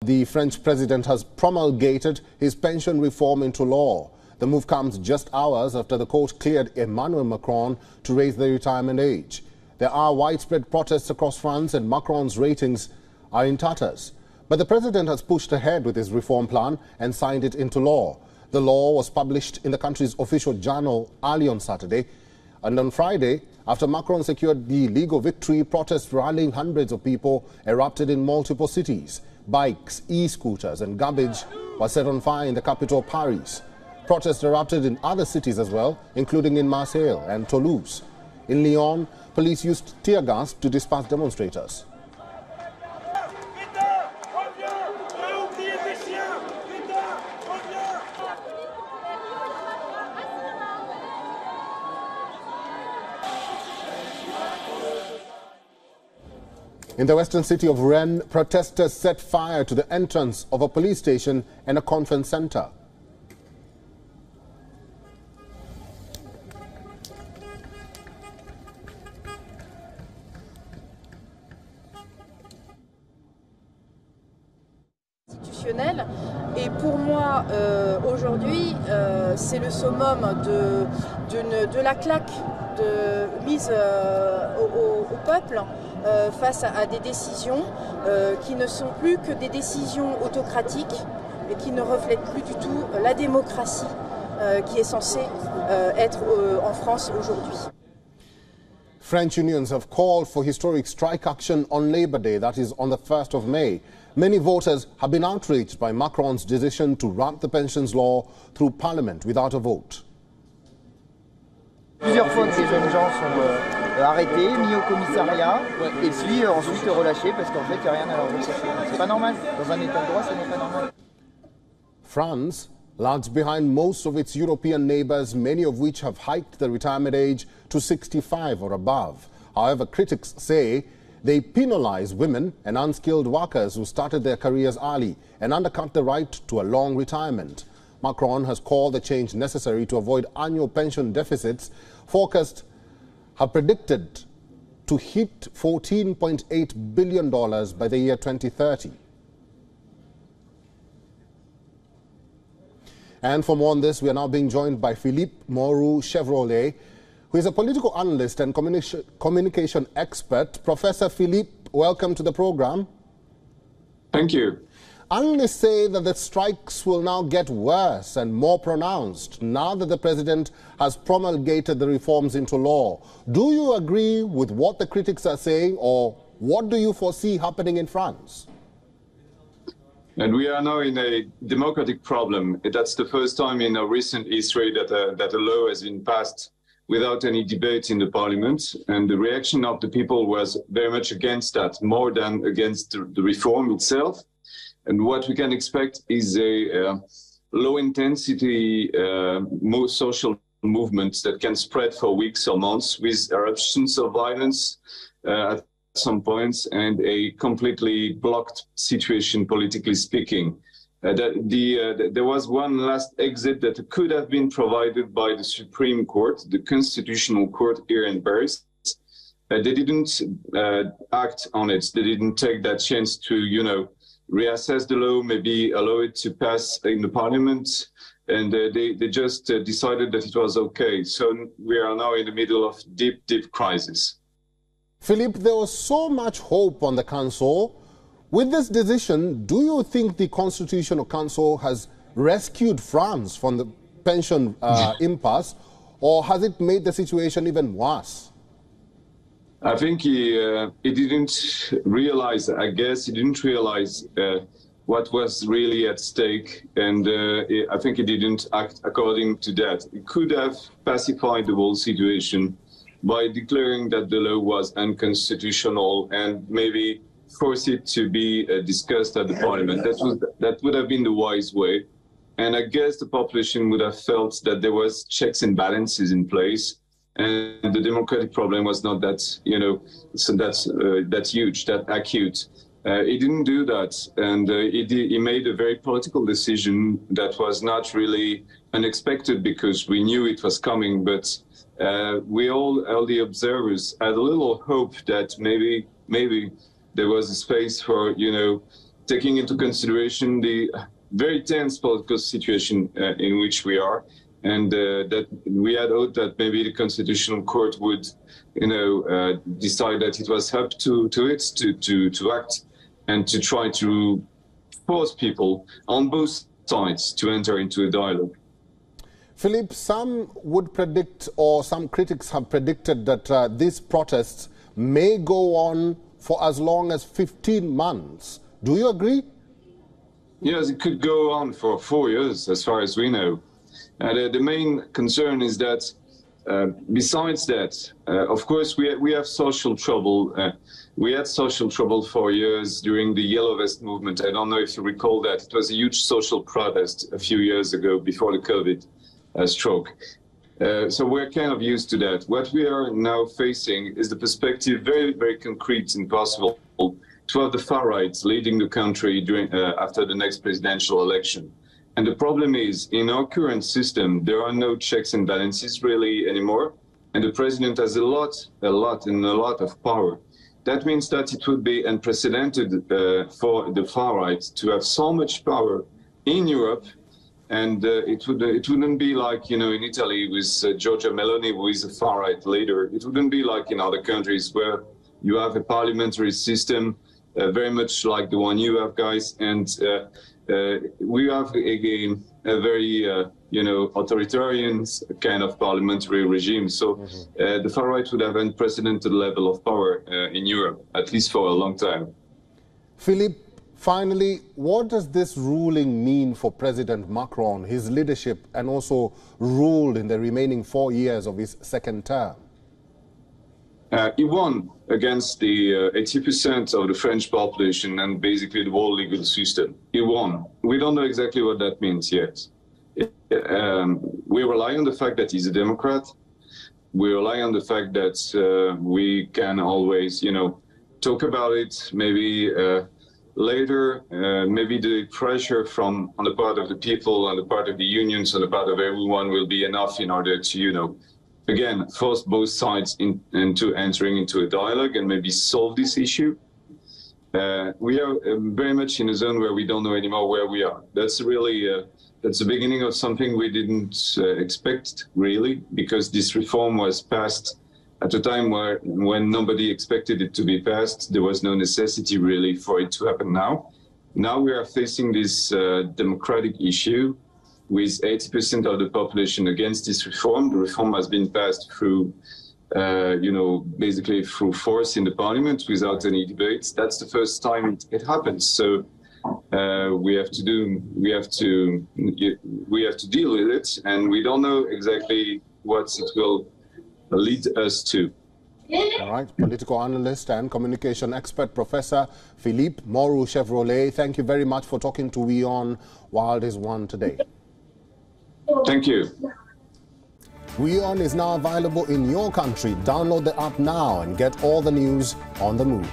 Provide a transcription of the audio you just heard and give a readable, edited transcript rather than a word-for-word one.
The French president has promulgated his pension reform into law. The move comes just hours after the court cleared Emmanuel Macron to raise the retirement age. There are widespread protests across France and Macron's ratings are in tatters. But the president has pushed ahead with his reform plan and signed it into law. The law was published in the country's official journal early on Saturday. And on Friday, after Macron secured the legal victory, protests rallying hundreds of people erupted in multiple cities. Bikes, e-scooters and garbage were set on fire in the capital, Paris. Protests erupted in other cities as well, including in Marseille and Toulouse. In Lyon, police used tear gas to disperse demonstrators. In the western city of Rennes, protesters set fire to the entrance of a police station and a conference center. Et pour moi, aujourd'hui, c'est le summum de la claque mise au peuple face à des décisions qui ne sont plus que des décisions autocratiques et qui ne reflètent plus du tout la démocratie qui est censée être en France aujourd'hui. French unions have called for historic strike action on Labour Day, that is on the 1st of May. Many voters have been outraged by Macron's decision to run the pensions law through Parliament without a vote. Plusieurs fois que ces jeunes gens sont arrêtés, mis au commissariat et puis ensuite relâchés parce qu'en fait il n'y a rien à leur rechercher. C'est pas normal. Dans un état de droit, ce n'est pas normal. France lags behind most of its European neighbours, many of which have hiked the retirement age to 65 or above. However, critics say they penalise women and unskilled workers who started their careers early and undercut the right to a long retirement. Macron has called the change necessary to avoid annual pension deficits forecast have predicted to hit $14.8 billion by the year 2030. And for more on this, we are now being joined by Philippe Moreau-Chevrolet, who is a political analyst and communication expert. Professor Philippe, welcome to the program. Thank you. Analysts say that the strikes will now get worse and more pronounced now that the president has promulgated the reforms into law. Do you agree with what the critics are saying, or what do you foresee happening in France? And we are now in a democratic problem. That's the first time in our recent history that a law has been passed without any debate in the parliament. And the reaction of the people was very much against that, more than against the reform itself. And what we can expect is a low-intensity social movement that can spread for weeks or months with eruptions of violence at some points and a completely blocked situation, politically speaking. There was one last exit that could have been provided by the Supreme Court, the Constitutional Court here in Paris. They didn't act on it. They didn't take that chance to, reassess the law, maybe allow it to pass in the parliament. And they just decided that it was okay. So we are now in the middle of deep, deep crisis. Philippe, there was so much hope on the Council. With this decision, do you think the Constitutional Council has rescued France from the pension impasse, or has it made the situation even worse? I think he didn't realize, he didn't realize what was really at stake, and I think he didn't act according to that. He could have pacified the whole situation by declaring that the law was unconstitutional and maybe force it to be discussed at the parliament. That would have been the wise way. And I guess the population would have felt that there was checks and balances in place, and the democratic problem was not that, so that's huge, that acute. He didn't do that, and he made a very political decision that was not really unexpected because we knew it was coming, but we all the observers had a little hope that maybe there was a space for, taking into consideration the very tense political situation in which we are, and that we had hoped that maybe the Constitutional Court would, decide that it was up to it to act and to try to force people on both sides to enter into a dialogue. Philippe, some would predict, or some critics have predicted, that these protests may go on for as long as 15 months. Do you agree? Yes, it could go on for 4 years, as far as we know. The main concern is that, besides that, of course, we have social trouble. We had social trouble for years during the Yellow Vest movement. I don't know if you recall that. It was a huge social protest a few years ago before the COVID stroke. So we're kind of used to that. What we are now facing is the perspective, very, very concrete and possible, to have the far right leading the country during, after the next presidential election. And the problem is, in our current system, there are no checks and balances really anymore. And the president has a lot of power. That means that it would be unprecedented for the far right to have so much power in Europe. And it wouldn't be like, in Italy with Giorgia Meloni, who is a far-right leader. It wouldn't be like in other countries where you have a parliamentary system, very much like the one you have, guys. And we have, again, a very, authoritarian kind of parliamentary regime. So the far-right would have an unprecedented level of power in Europe, at least for a long time. Philippe, finally, what does this ruling mean for President Macron, his leadership, and also rule in the remaining 4 years of his second term? He won against the 80% of the French population and basically the whole legal system. He won. We don't know exactly what that means yet. We rely on the fact that he's a Democrat. We rely on the fact that we can always, talk about it, maybe later, maybe the pressure on the part of the people, on the part of the unions, on the part of everyone will be enough in order to, again, force both sides into entering into a dialogue and maybe solve this issue. We are very much in a zone where we don't know anymore where we are. That's really, that's the beginning of something we didn't expect, really, because this reform was passed at a time when nobody expected it to be passed. There was no necessity really for it to happen now. Now we are facing this democratic issue with 80% of the population against this reform. The reform has been passed through, basically through force in the parliament without any debates. That's the first time it happens. So we have to deal with it, and we don't know exactly what it will lead us to. All right, political analyst and communication expert, Professor Philippe Moreau-Chevrolet, thank you very much for talking to WION World is One today. Thank you. WION is now available in your country. Download the app now and get all the news on the move.